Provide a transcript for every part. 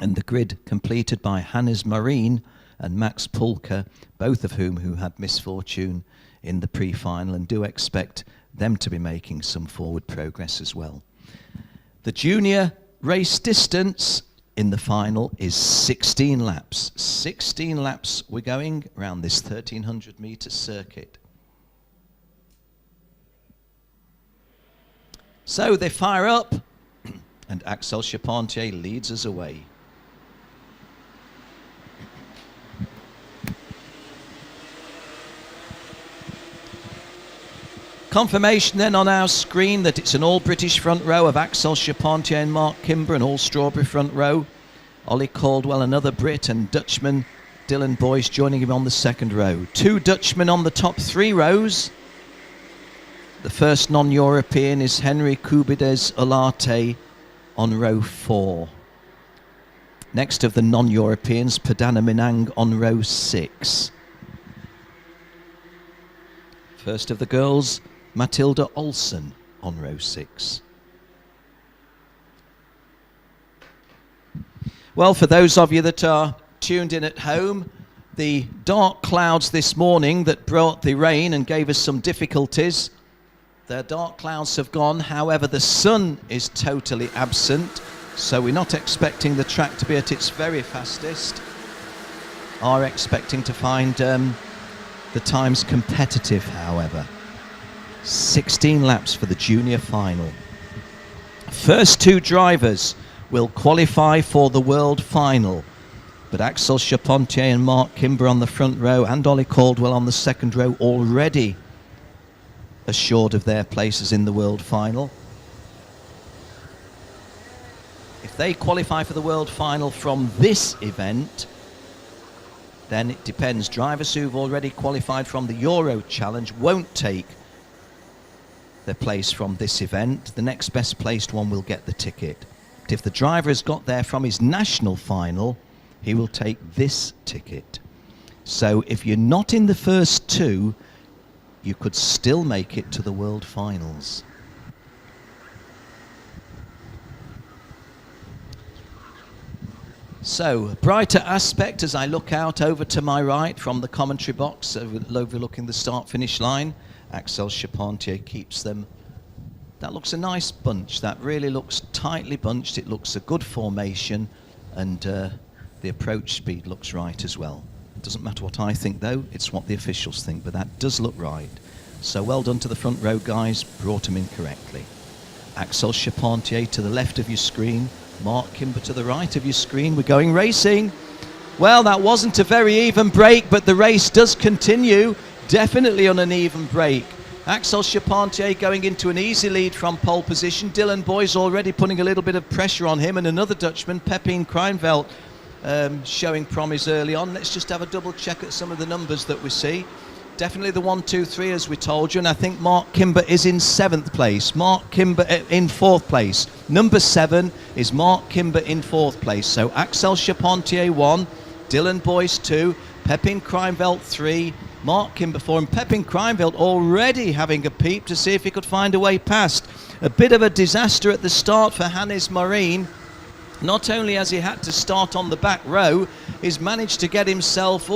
And the grid completed by Hannes Marine and Max Pulker, both of who had misfortune in the pre-final, and do expect them to be making some forward progress as well. The junior race distance in the final is 16 laps. 16 laps we're going around this 1,300 metre circuit. So they fire up, and Axel Charpentier leads us away. Confirmation then on our screen that it's an all-British front row of Axel Charpentier and Mark Kimber, an all-Strawberry front row. Ollie Caldwell, another Brit, and Dutchman Dylan Boyce joining him on the second row. 2 Dutchmen on the top 3 rows. The first non-European is Henry Cubides Olarte on row 4. Next of the non-Europeans, Padana Minang on row 6. First of the girls, Matilda Olsen on row 6. Well, for those of you that are tuned in at home, the dark clouds this morning that brought the rain and gave us some difficulties, the dark clouds have gone. However, the sun is totally absent, so we're not expecting the track to be at its very fastest. Are expecting to find the times competitive, however. 16 laps for the junior final. First 2 drivers will qualify for the world final, but Axel Charpentier and Mark Kimber on the front row and Ollie Caldwell on the second row already assured of their places in the world final. If they qualify for the world final from this event, then it depends. Drivers who've already qualified from the Euro Challenge won't take their place from this event. The next best placed one will get the ticket. But if the driver has got there from his national final, he will take this ticket. So if you're not in the first 2, you could still make it to the world finals. So, brighter aspect as I look out over to my right from the commentary box, overlooking the start-finish line. Axel Charpentier keeps them. That looks a nice bunch. That really looks tightly bunched. It looks a good formation, and the approach speed looks right as well. It doesn't matter what I think, though. It's what the officials think, but that does look right. So well done to the front row guys. Brought them in correctly. Axel Charpentier to the left of your screen. Mark Kimber to the right of your screen. We're going racing. Well, that wasn't a very even break, but the race does continue. Definitely on an even break. Axel Charpentier going into an easy lead from pole position. Dylan Boyce already putting a little bit of pressure on him, and another Dutchman, Pepijn Krijnveld, showing promise early on. Let's just have a double check at some of the numbers that we see. Definitely the 1, 2, 3 as we told you, and I think Mark Kimber is in 7th place. Mark Kimber in 4th place. Number 7 is Mark Kimber in 4th place. So Axel Charpentier 1, Dylan Boyce 2, Pepijn Krijnveld 3, Mark Kimber 4, and Pepijn Krijnveld already having a peep to see if he could find a way past. A bit of a disaster at the start for Hannes Marine. Not only has he had to start on the back row, he's managed to get himself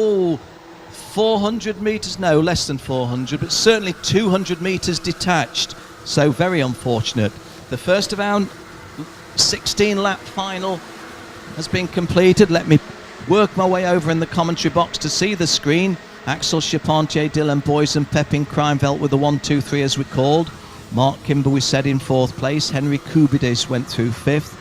400 metres, no, less than 400, but certainly 200 metres detached. So very unfortunate. The first of our 16-lap final has been completed. Let me work my way over in the commentary box to see the screen. Axel Charpentier, Dylan Boyce and Pepijn Krijnveld with the 1, 2, 3 as we called. Mark Kimber we said in 4th place. Henry Cubides went through 5th.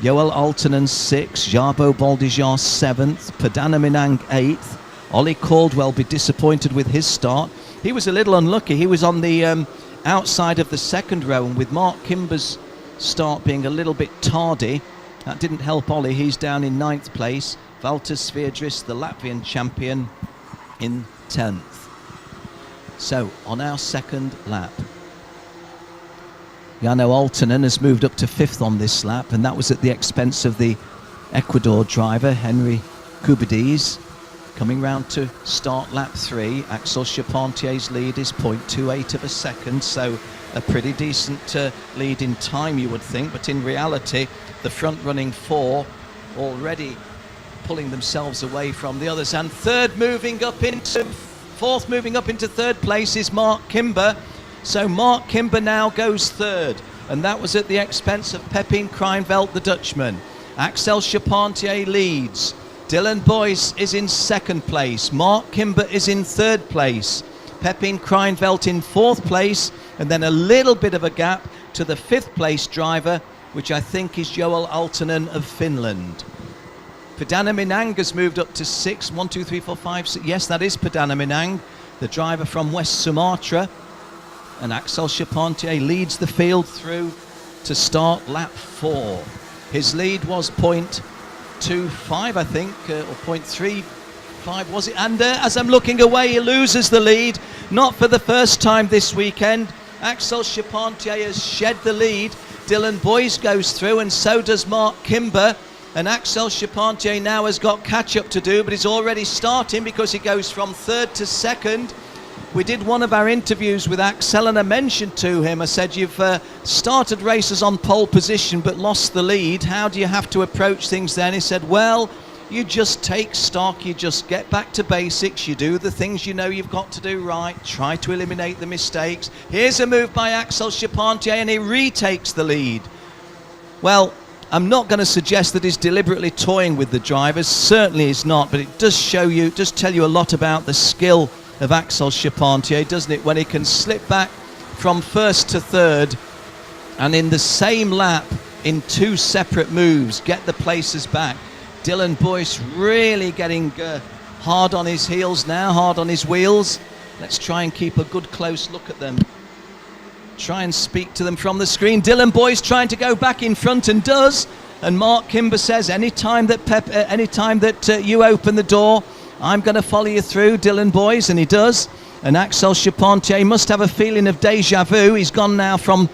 Joel Altonen 6th. Jabo Baldijar 7th. Padana Minang 8th. Ollie Caldwell be disappointed with his start. He was a little unlucky. He was on the outside of the second row, and with Mark Kimber's start being a little bit tardy, that didn't help Ollie. He's down in 9th place. Valter Sviedris, the Latvian champion, in 10th. So on our second lap, Jano Altonen has moved up to 5th on this lap, and that was at the expense of the Ecuador driver Henry Cubides. Coming round to start lap 3, Axel Charpentier's lead is 0.28 of a second, so a pretty decent lead in time, you would think, but in reality the front running 4 already pulling themselves away from the others. And fourth moving up into third place is Mark Kimber. So Mark Kimber now goes third, and that was at the expense of Pepin Kreinveld, the Dutchman. Axel Charpentier leads. Dylan Boyce is in second place. Mark Kimber is in third place. Pepin Kreinveld in fourth place, and then a little bit of a gap to the fifth place driver, which I think is Joel Altonen of Finland. Padana Minang has moved up to 6. 1, 2, 3, 4, 5, 6. Yes, that is Padana Minang, the driver from West Sumatra. And Axel Charpentier leads the field through to start lap 4. His lead was 0.25, I think, or 0.35, was it? And as I'm looking away, he loses the lead. Not for the first time this weekend. Axel Charpentier has shed the lead. Dylan Boyce goes through, and so does Mark Kimber. And Axel Charpentier now has got catch-up to do, but he's already starting because he goes from third to second. We did one of our interviews with Axel, and I mentioned to him, I said, you've started races on pole position but lost the lead. How do you have to approach things then? He said, well, you just take stock, you just get back to basics, you do the things you know you've got to do right, try to eliminate the mistakes. Here's a move by Axel Charpentier, and he retakes the lead. Well, I'm not going to suggest that he's deliberately toying with the drivers. Certainly he's not, but it does tell you a lot about the skill of Axel Charpentier, doesn't it? When he can slip back from first to third, and in the same lap, in 2 separate moves, get the places back. Dylan Boyce really getting hard on his heels now, hard on his wheels. Let's try and keep a good close look at them. Try and speak to them from the screen. Dylan Boyce trying to go back in front, and does. And Mark Kimber says, anytime that you open the door, I'm going to follow you through, Dylan Boyce, and he does. And Axel Charpentier must have a feeling of deja vu. He's gone now from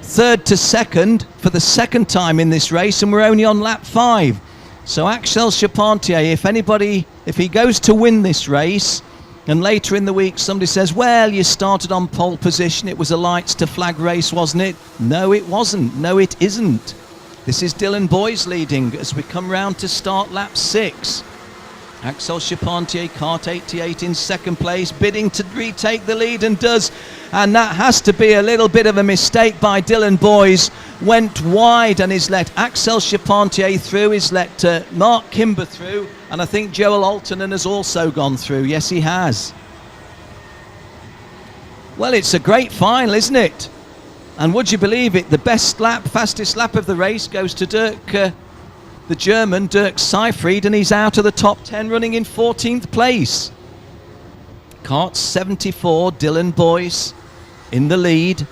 third to second for the second time in this race, and we're only on lap 5. So Axel Charpentier, if he goes to win this race, and later in the week somebody says, well, you started on pole position, it was a lights to flag race, wasn't it? No, it wasn't. No, it isn't. This is Dylan Boyce leading as we come round to start lap 6. Axel Charpentier, kart 88 in second place, bidding to retake the lead, and does. And that has to be a little bit of a mistake by Dylan Boyce. Went wide and he's let Axel Charpentier through, he's let Mark Kimber through, and I think Joel Altonen has also gone through. Yes, he has. Well, it's a great final, isn't it? And would you believe it, the best lap, fastest lap of the race goes to Dirk, the German, Dirk Seifried, and he's out of the top 10 running in 14th place. Kart 74, Dylan Boyce in the lead.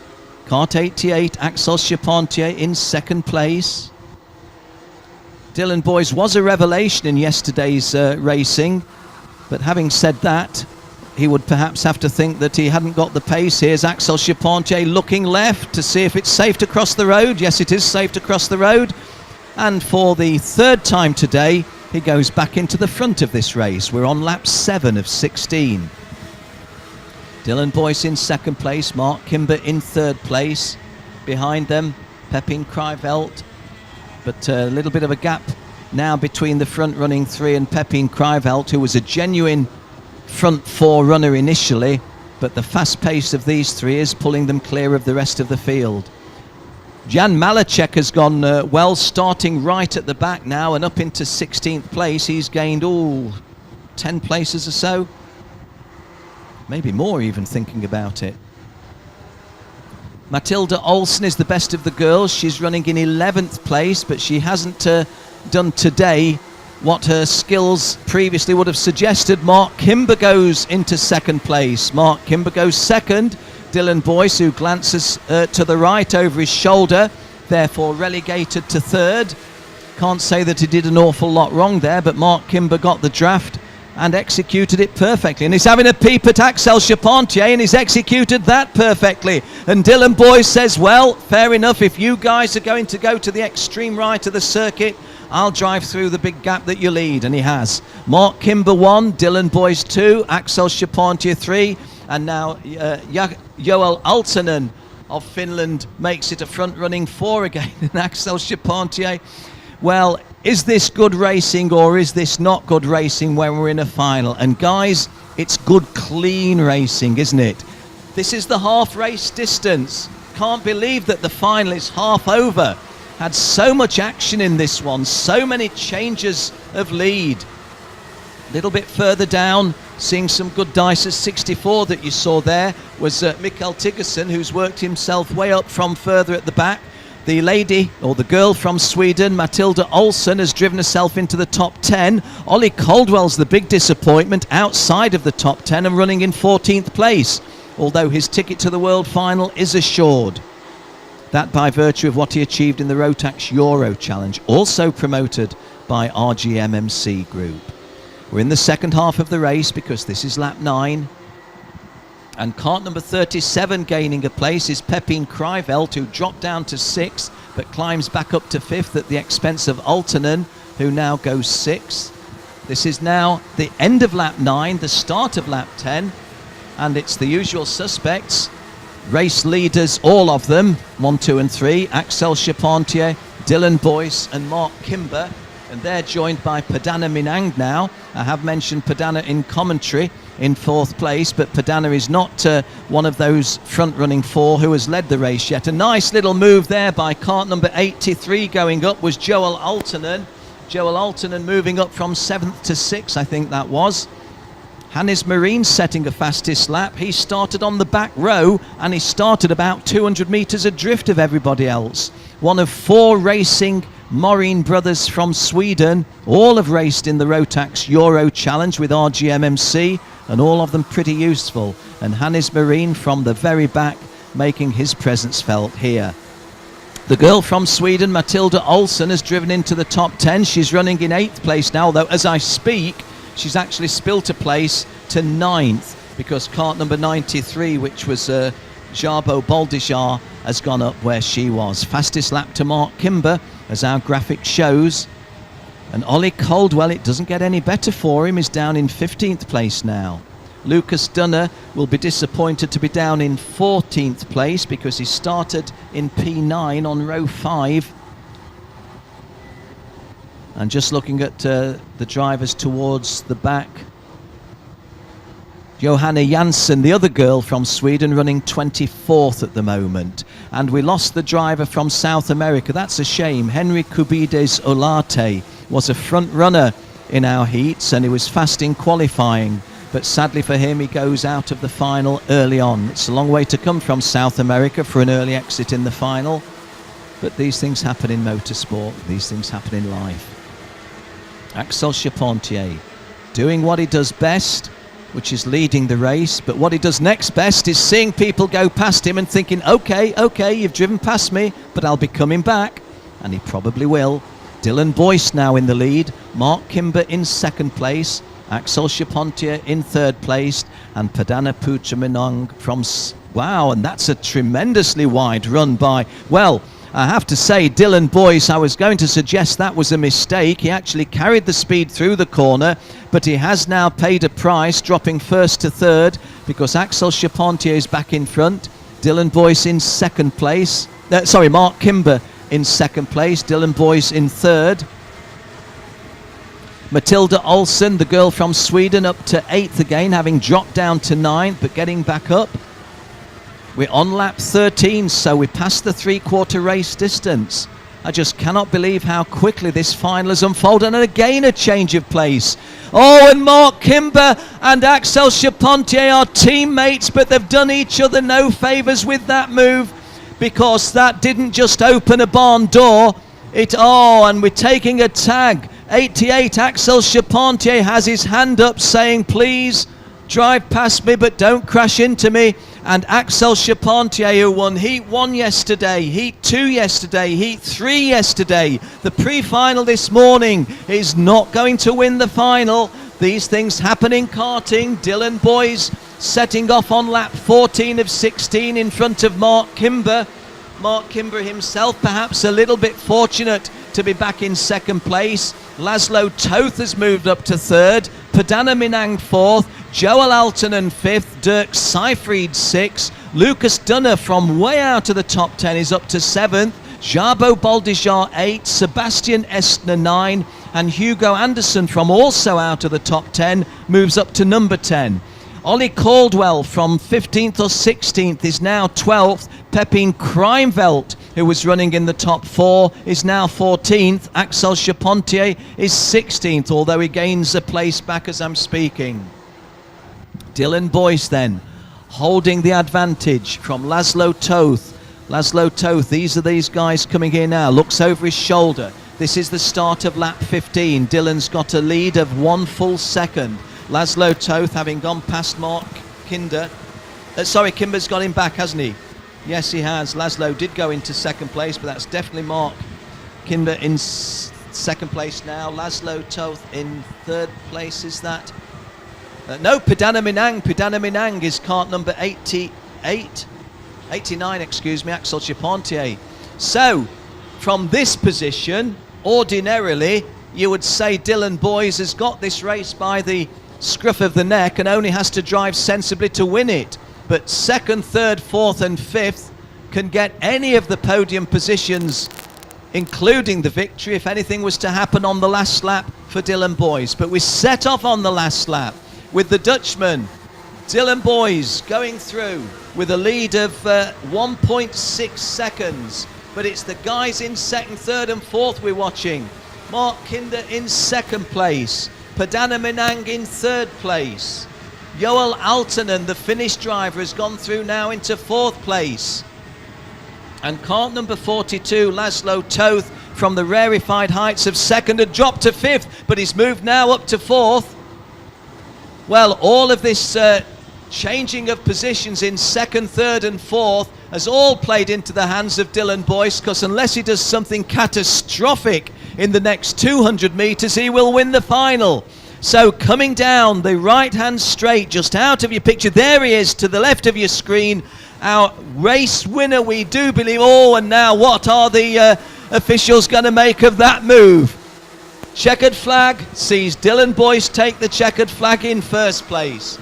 Kart 88, Axel Charpentier in second place. Dylan Boyce was a revelation in yesterday's racing, but having said that, he would perhaps have to think that he hadn't got the pace. Here's Axel Charpentier looking left to see if it's safe to cross the road. Yes, it is safe to cross the road. And for the third time today, he goes back into the front of this race. We're on lap 7 of 16. Dylan Boyce in second place, Mark Kimber in third place. Behind them, Pepin Kreinveld. But a little bit of a gap now between the front running 3 and Pepin Kreinveld, who was a genuine front 4 runner initially, but the fast pace of these 3 is pulling them clear of the rest of the field. Jan Malacek has gone well, starting right at the back now and up into 16th place. He's gained 10 places or so, maybe more even, thinking about it. Matilda Olsen is the best of the girls. She's running in 11th place, but she hasn't done today what her skills previously would have suggested. Mark Kimber goes into second place. Mark Kimber goes second. Dylan Boyce, who glances to the right over his shoulder, therefore relegated to third. Can't say that he did an awful lot wrong there, but Mark Kimber got the draft and executed it perfectly. And he's having a peep at Axel Charpentier, and he's executed that perfectly. And Dylan Boyce says, well, fair enough, if you guys are going to go to the extreme right of the circuit, I'll drive through the big gap that you lead. And he has. Mark Kimber 1, Dylan Boyce 2, Axel Charpentier 3, and now Joel Altonen of Finland makes it a front-running 4 again. And Axel Charpentier, well, is this good racing or is this not good racing when we're in a final? And guys, it's good clean racing, isn't it? This is the half race distance. Can't believe that the final is half over. Had so much action in this one, so many changes of lead. A little bit further down, seeing some good dices. 64 that you saw there was Mikael Tiggerson, who's worked himself way up from further at the back. The lady, or the girl from Sweden, Matilda Olsson, has driven herself into the top 10. Ollie Caldwell's the big disappointment, outside of the top 10 and running in 14th place, although his ticket to the World Final is assured. That by virtue of what he achieved in the Rotax Euro Challenge, also promoted by RGMMC Group. We're in the second half of the race because this is lap 9. And cart number 37 gaining a place is Pepin Krivelt, who dropped down to 6th, but climbs back up to 5th at the expense of Altonen, who now goes 6th. This is now the end of lap 9, the start of lap 10, and it's the usual suspects. Race leaders, all of them, 1, 2 and 3, Axel Charpentier, Dylan Boyce and Mark Kimber, and they're joined by Padana Minang now. I have mentioned Padana in commentary in 4th place, but Padana is not one of those front-running 4 who has led the race yet. A nice little move there by cart number 83 going up was Joel Altonen. Joel Altonen moving up from 7th to 6th, I think that was. Hannes Marine setting a fastest lap. He started on the back row and he started about 200 metres adrift of everybody else. One of 4 racing Morin brothers from Sweden. All have raced in the Rotax Euro Challenge with RGMMC, and all of them pretty useful. And Hannes Marine from the very back making his presence felt here. The girl from Sweden, Matilda Olsson, has driven into the top 10. She's running in 8th place now, though as I speak she's actually spilt a place to 9th because cart number 93, which was Jabo Baldijar, has gone up where she was. Fastest lap to Mark Kimber, as our graphic shows. And Ollie Caldwell, it doesn't get any better for him, is down in 15th place now. Lucas Dunner will be disappointed to be down in 14th place because he started in P9 on row 5. And just looking at the drivers towards the back, Johanna Jansson, the other girl from Sweden, running 24th at the moment. And we lost the driver from South America. That's a shame. Henry Cubides Olarte was a front runner in our heats and he was fast in qualifying. But sadly for him, he goes out of the final early on. It's a long way to come from South America for an early exit in the final. But these things happen in motorsport. These things happen in life. Axel Charpentier doing what he does best, which is leading the race, but what he does next best is seeing people go past him and thinking, okay, you've driven past me, but I'll be coming back, and he probably will. Dylan Boyce now in the lead, Mark Kimber in 2nd place, Axel Charpentier in 3rd place, and Padana Puchaminong from... Wow, and that's a tremendously wide run by... Well, I have to say, Dylan Boyce, I was going to suggest that was a mistake. He actually carried the speed through the corner, but he has now paid a price, dropping 1st to 3rd, because Axel Charpentier is back in front. Dylan Boyce in 2nd place. Mark Kimber in 2nd place. Dylan Boyce in 3rd. Matilda Olsson, the girl from Sweden, up to 8th again, having dropped down to 9th, but getting back up. We're on lap 13, so we passed the 3/4 race distance. I just cannot believe how quickly this final has unfolded. And again, a change of place. Oh, and Mark Kimber and Axel Charpentier are teammates, but they've done each other no favours with that move, because that didn't just open a barn door. And we're taking a tag. 88, Axel Charpentier has his hand up saying, please drive past me, but don't crash into me. And Axel Charpentier, who won Heat 1 yesterday, Heat 2 yesterday, Heat 3 yesterday, the pre-final this morning, is not going to win the final. These things happen in karting. Dylan Boyce setting off on lap 14 of 16 in front of Mark Kimber. Mark Kimber himself perhaps a little bit fortunate to be back in 2nd place. Laszlo Toth has moved up to 3rd. Padana Minang 4th. Joel Altonen 5th, Dirk Seifried 6th, Lucas Dunner from way out of the top 10 is up to 7th, Jabo Baldijar 8, Sebastian Estner 9, and Hugo Anderson from also out of the top 10 moves up to number 10. Ollie Caldwell from 15th or 16th is now 12th. Pepin Krimvelt, who was running in the top 4, is now 14th. Axel Charpentier is 16th, although he gains a place back as I'm speaking. Dylan Boyce then, holding the advantage from Laszlo Toth. Laszlo Toth, these guys coming here now, looks over his shoulder. This is the start of lap 15. Dylan's got a lead of 1 full second. Laszlo Toth having gone past Mark Kinder. Kimber's got him back, hasn't he? Yes, he has. Laszlo did go into second place, but that's definitely Mark Kinder in second place now. Laszlo Toth in third place, is that? No, Pidana Minang is cart number 89, excuse me, Axel Charpentier. So, from this position, ordinarily, you would say Dylan Boyce has got this race by the scruff of the neck and only has to drive sensibly to win it. But second, third, fourth and fifth can get any of the podium positions, including the victory, if anything was to happen on the last lap for Dylan Boyce. But we set off on the last lap with the Dutchman, Dylan Boyce, going through with a lead of 1.6 seconds. But it's the guys in second, third and fourth we're watching. Mark Kinder in second place. Pidana Minang in third place. Joel Altonen, the Finnish driver, has gone through now into fourth place. And cart number 42, Laszlo Toth, from the rarefied heights of second, had dropped to fifth, but he's moved now up to fourth. Well, all of this changing of positions in second, third and fourth has all played into the hands of Dylan Boyce, because unless he does something catastrophic in the next 200 metres, he will win the final. So coming down the right-hand straight, just out of your picture, there he is to the left of your screen, our race winner, we do believe. Oh, and now what are the officials going to make of that move? Checkered flag sees Dylan Boyce take the checkered flag in first place.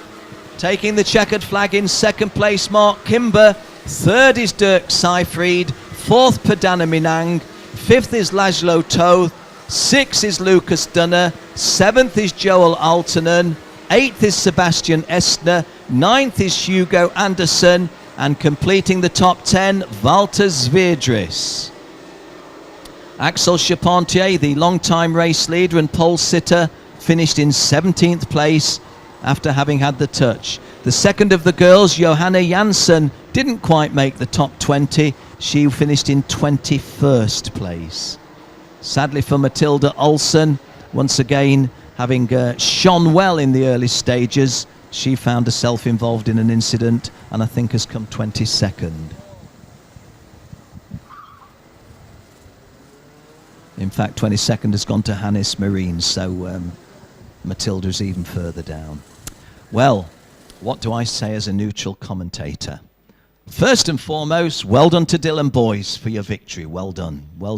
Taking the checkered flag in second place, Mark Kimber. Third is Dirk Seyfried. Fourth, Pidana Minang. Fifth is Laszlo Toth. Sixth is Lucas Dunner. Seventh is Joel Altonen. Eighth is Sebastian Estner. Ninth is Hugo Anderson. And completing the top 10, Walter Zvierdris. Axel Charpentier, the long-time race leader and pole sitter, finished in 17th place after having had the touch. The second of the girls, Johanna Jansson, didn't quite make the top 20. She finished in 21st place. Sadly for Matilda Olsen, once again having shone well in the early stages, she found herself involved in an incident and I think has come 22nd. In fact, 22nd has gone to Hannes Marine, so Matilda's even further down. Well, what do I say as a neutral commentator? First and foremost, well done to Dylan Boyce for your victory. Well done. Well